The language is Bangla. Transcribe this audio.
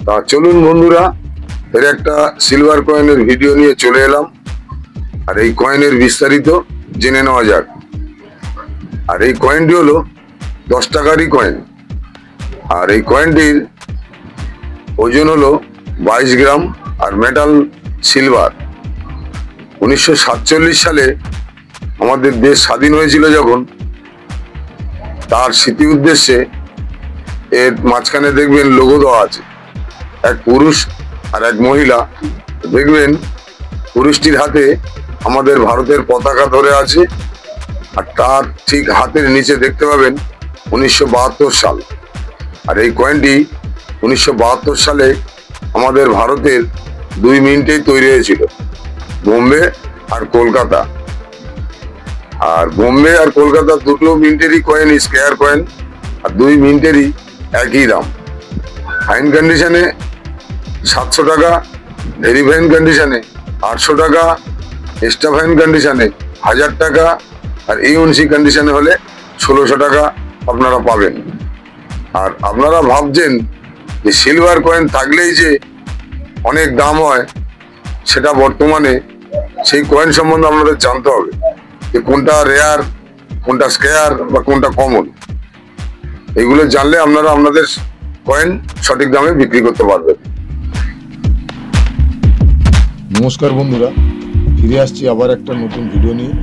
তা চলুন বন্ধুরা, এর একটা সিলভার কয়েনের ভিডিও নিয়ে চলে এলাম। আর এই কয়েনের বিস্তারিত জেনে নেওয়া যাক। আর এই কয়েনটি হলো 10 টাকারই কয়েন। আর এই কয়েনটির ওজন হলো 22 গ্রাম আর মেটাল সিলভার। 1947 সালে আমাদের দেশ স্বাধীন হয়েছিল যখন, তার স্মৃতি উদ্দেশ্যে এর মাঝখানে দেখবেন লোগো দেওয়া আছে, এক পুরুষ আর এক মহিলা। দেখবেন পুরুষটির হাতে আমাদের ভারতের পতাকা ধরে আছে, আর তার ঠিক হাতের নিচে দেখতে পাবেন 1972 সাল। আর এই কয়েনটি 1972 সালে আমাদের ভারতের 2 মিনিটেই তৈরি হয়েছিল, বোম্বে আর কলকাতা। আর বোম্বে আর কলকাতা দুটো মিনিটেরই কয়েন স্কোয়ার কয়েন, আর 2 মিনিটেরই একই দাম। ফাইন কন্ডিশনে 700 টাকা, ভেরি ফাইন কন্ডিশনে 800 টাকা, এক্সট্রা ফাইন কন্ডিশনে 1000 টাকা, আর ইউএনসি কন্ডিশনে হলে 1600 টাকা আপনারা পাবেন। আর আপনারা ভাবছেন যে সিলভার কয়েন থাকলেই যে অনেক দাম হয়, সেটা বর্তমানে সেই কয়েন সম্বন্ধে আপনাদের জানতে হবে যে কোনটা রেয়ার, কোনটা স্কেয়ার বা কোনটা কমন। এগুলো জানলে আপনারা আপনাদের কয়েন সঠিক দামে বিক্রি করতে পারবেন। নমস্কার বন্ধুরা, ফিরে আসছি আবার একটা নতুন ভিডিও নিয়ে।